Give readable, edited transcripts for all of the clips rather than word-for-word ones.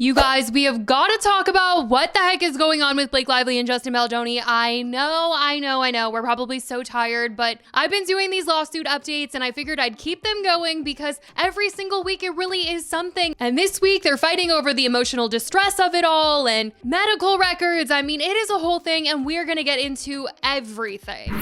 You guys, we have got to talk about what the heck is going on with Blake Lively and Justin Baldoni. I know. We're probably so tired, but I've been doing these lawsuit updates and I figured I'd keep them going because every single week it really is something. And this week they're fighting over the emotional distress of it all and medical records. I mean, it is a whole thing and we're going to get into everything.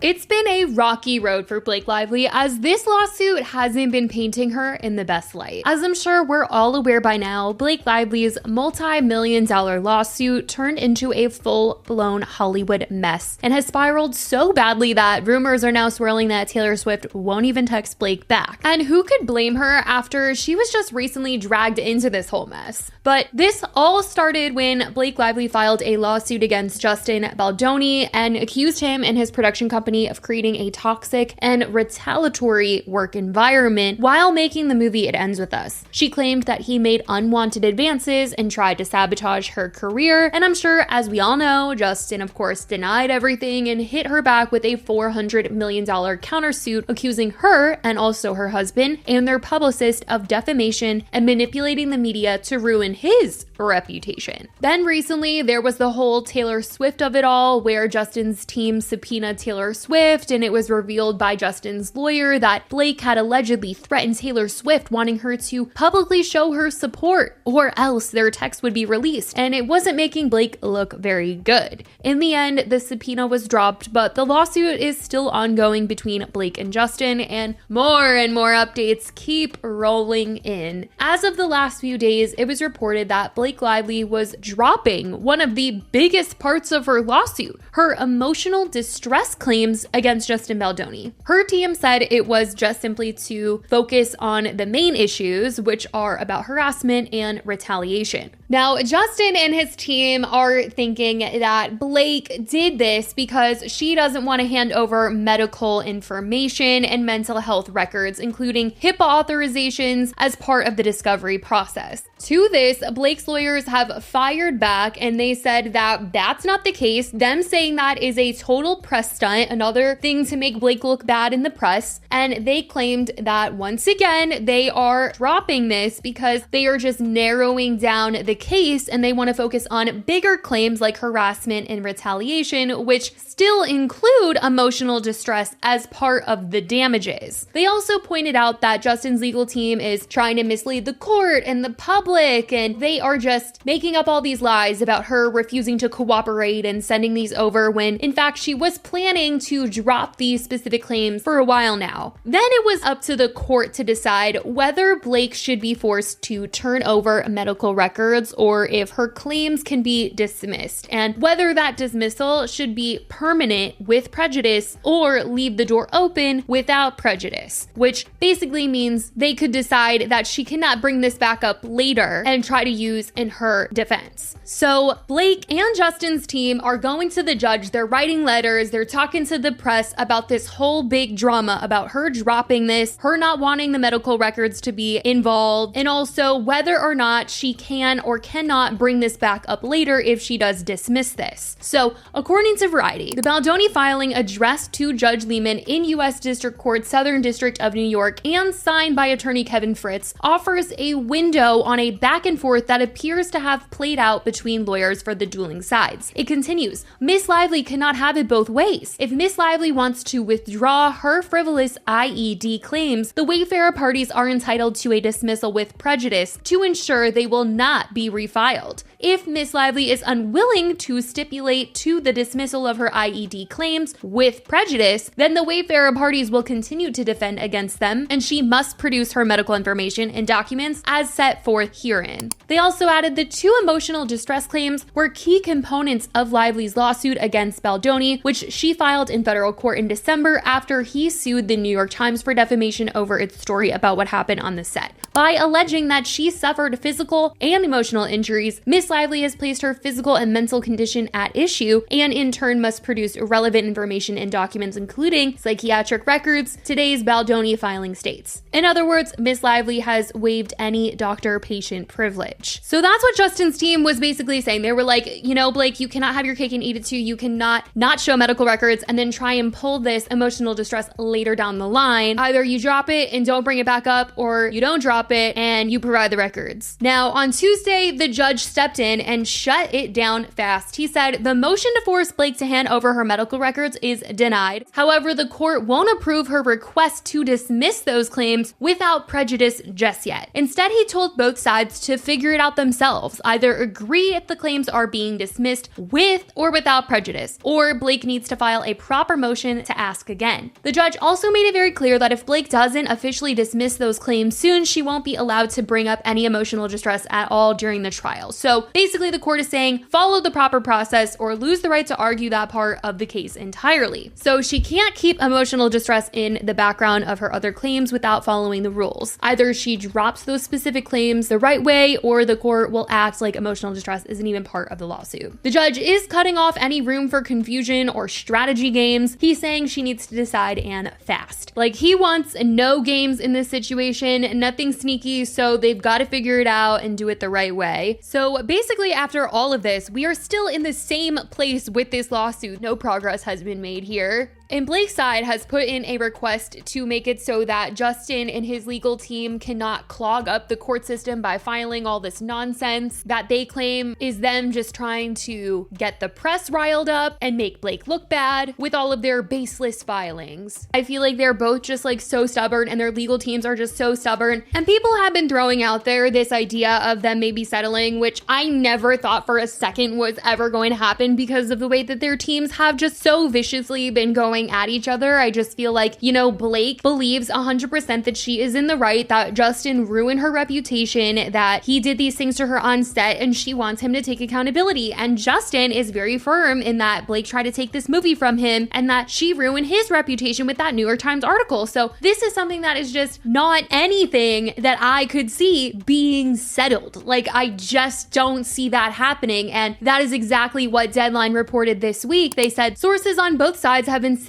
It's been a rocky road for Blake Lively as this lawsuit hasn't been painting her in the best light. As I'm sure we're all aware by now, Blake Lively's multi-million-dollar lawsuit turned into a full-blown Hollywood mess and has spiraled so badly that rumors are now swirling that Taylor Swift won't even text Blake back. And who could blame her after she was just recently dragged into this whole mess? But this all started when Blake Lively filed a lawsuit against Justin Baldoni and accused him and his production company of creating a toxic and retaliatory work environment while making the movie It Ends With Us. She claimed that he made unwanted advances and tried to sabotage her career, and I'm sure, as we all know, Justin of course denied everything and hit her back with a $400 million countersuit accusing her and also her husband and their publicist of defamation and manipulating the media to ruin his reputation. Then recently there was the whole Taylor Swift of it all, where Justin's team subpoenaed Taylor Swift, and it was revealed by Justin's lawyer that Blake had allegedly threatened Taylor Swift, wanting her to publicly show her support or else their text would be released, and it wasn't making Blake look very good. In the end, the subpoena was dropped, but the lawsuit is still ongoing between Blake and Justin, and more updates keep rolling in. As of the last few days, it was reported that Blake Lively was dropping one of the biggest parts of her lawsuit, her emotional distress claims against Justin Baldoni. Her team said it was just simply to focus on the main issues, which are about harassment and retaliation. Now, Justin and his team are thinking that Blake did this because she doesn't want to hand over medical information and mental health records, including HIPAA authorizations, as part of the discovery process. To this, Blake's lawyers have fired back and they said that that's not the case. Them saying that is a total press stunt, another thing to make Blake look bad in the press. And they claimed that once again, they are dropping this because they are just narrowing down the case and they want to focus on bigger claims like harassment and retaliation, which still include emotional distress as part of the damages. They also pointed out that Justin's legal team is trying to mislead the court and the public, and they are just making up all these lies about her refusing to cooperate and sending these over when in fact she was planning to drop these specific claims for a while now. Then it was up to the court to decide whether Blake should be forced to turn over medical records or if her claims can be dismissed, and whether that dismissal should be permanent with prejudice or leave the door open without prejudice, which basically means they could decide that she cannot bring this back up later and try to use in her defense. So Blake and Justin's team are going to the judge, they're writing letters, they're talking to the press about this whole big drama about her dropping this, her not wanting the medical records to be involved, and also whether or not she can or cannot bring this back up later if she does dismiss this. So according to Variety, the Baldoni filing addressed to Judge Lehman in U.S. District Court, Southern District of New York, and signed by attorney Kevin Fritz, offers a window on a back and forth that appears to have played out between lawyers for the dueling sides. It continues, Miss Lively cannot have it both ways. If Miss Lively wants to withdraw her frivolous IED claims, the Wayfarer parties are entitled to a dismissal with prejudice to ensure they will not be refiled. If Miss Lively is unwilling to stipulate to the dismissal of her IED claims with prejudice, then the Wayfarer parties will continue to defend against them, and she must produce her medical information and documents as set forth herein. They also added the two emotional distress claims were key components of Lively's lawsuit against Baldoni, which she filed in federal court in December after he sued the New York Times for defamation over its story about what happened on the set. By alleging that she suffered physical and emotional injuries, Miss Lively has placed her physical and mental condition at issue and in turn must produce relevant information and documents including psychiatric records, today's Baldoni filing states. In other words, Miss Lively has waived any doctor-patient privilege. So that's what Justin's team was basically saying. They were like, you know, Blake, you cannot have your cake and eat it too. You cannot not show medical records. And and then try and pull this emotional distress later down the line. Either you drop it and don't bring it back up, or you don't drop it and you provide the records. Now, on Tuesday, the judge stepped in and shut it down fast. He said the motion to force Blake to hand over her medical records is denied. However, the court won't approve her request to dismiss those claims without prejudice just yet. Instead, he told both sides to figure it out themselves, either agree if the claims are being dismissed with or without prejudice, or Blake needs to file a proper motion to ask again. The judge also made it very clear that if Blake doesn't officially dismiss those claims soon, she won't be allowed to bring up any emotional distress at all during the trial. So basically, the court is saying follow the proper process or lose the right to argue that part of the case entirely. So she can't keep emotional distress in the background of her other claims without following the rules. Either she drops those specific claims the right way, or the court will act like emotional distress isn't even part of the lawsuit. The judge is cutting off any room for confusion or strategy games. He's saying she needs to decide and fast. Like, he wants no games in this situation, nothing sneaky, so they've got to figure it out and do it the right way. So basically, after all of this, we are still in the same place with this lawsuit. No progress has been made here. And Blake's side has put in a request to make it so that Justin and his legal team cannot clog up the court system by filing all this nonsense that they claim is them just trying to get the press riled up and make Blake look bad with all of their baseless filings. I feel like they're both just like so stubborn, and their legal teams are just so stubborn. And people have been throwing out there this idea of them maybe settling, which I never thought for a second was ever going to happen because of the way that their teams have just so viciously been going at each other. I just feel like, Blake believes 100% that she is in the right, that Justin ruined her reputation, that he did these things to her on set, and she wants him to take accountability. And Justin is very firm in that Blake tried to take this movie from him and that she ruined his reputation with that New York Times article. So this is something that is just not anything that I could see being settled. Like, I just don't see that happening. And that is exactly what Deadline reported this week. They said sources on both sides have insisted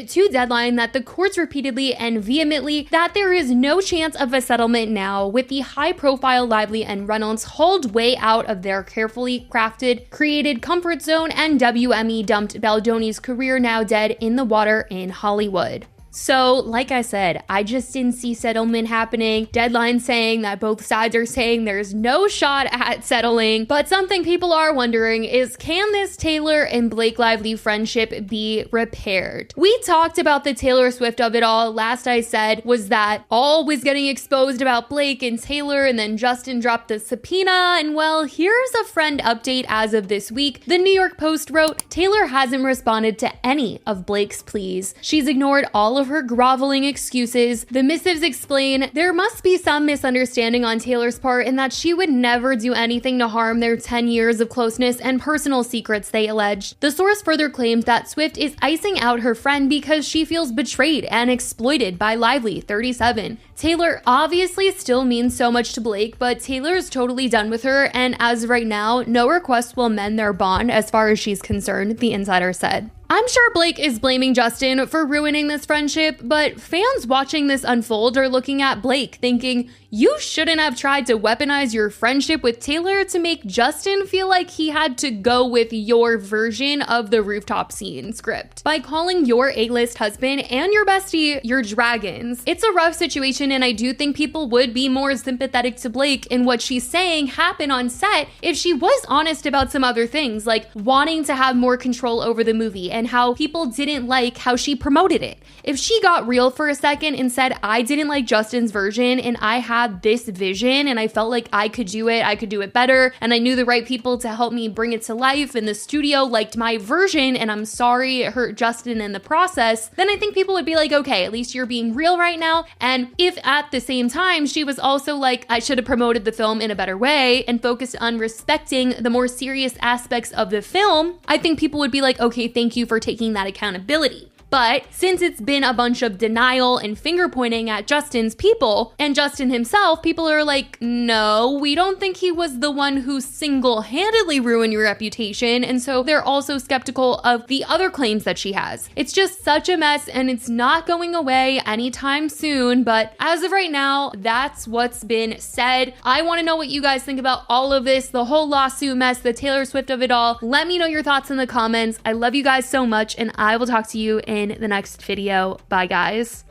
to Deadline that the courts repeatedly and vehemently that there is no chance of a settlement now, with the high-profile Lively and Reynolds hauled way out of their carefully crafted, created comfort zone, and WME dumped Baldoni's career now dead in the water in Hollywood. So, like I said, I just didn't see settlement happening. Deadline saying that both sides are saying there's no shot at settling. But something people are wondering is, can this Taylor and Blake Lively friendship be repaired? We talked about the Taylor Swift of it all. Last I said was that all was getting exposed about Blake and Taylor, and then Justin dropped the subpoena. And well, here's a friend update as of this week. The New York Post wrote, Taylor hasn't responded to any of Blake's pleas. She's ignored all of her groveling excuses. The missives explain there must be some misunderstanding on Taylor's part in that she would never do anything to harm their 10 years of closeness and personal secrets, they alleged. The source further claimed that Swift is icing out her friend because she feels betrayed and exploited by Lively, 37. Taylor obviously still means so much to Blake, but Taylor is totally done with her, and as of right now, no request will mend their bond as far as she's concerned, the insider said. I'm sure Blake is blaming Justin for ruining this friendship, but fans watching this unfold are looking at Blake thinking, you shouldn't have tried to weaponize your friendship with Taylor to make Justin feel like he had to go with your version of the rooftop scene script by calling your A-list husband and your bestie your dragons. It's a rough situation, and I do think people would be more sympathetic to Blake in what she's saying happened on set if she was honest about some other things, like wanting to have more control over the movie and how people didn't like how she promoted it. If she got real for a second and said, I didn't like Justin's version and I had this vision and I felt like I could do it better, and I knew the right people to help me bring it to life, and the studio liked my version and I'm sorry it hurt Justin in the process, then I think people would be like, okay, at least you're being real right now. And if at the same time she was also like, I should have promoted the film in a better way and focused on respecting the more serious aspects of the film, I think people would be like, okay, thank you for taking that accountability. But since it's been a bunch of denial and finger pointing at Justin's people and Justin himself, people are like, no, we don't think he was the one who single-handedly ruined your reputation. And so they're also skeptical of the other claims that she has. It's just such a mess, and it's not going away anytime soon. But as of right now, that's what's been said. I want to know what you guys think about all of this, the whole lawsuit mess, the Taylor Swift of it all. Let me know your thoughts in the comments. I love you guys so much, and I will talk to you in the next video. Bye, guys.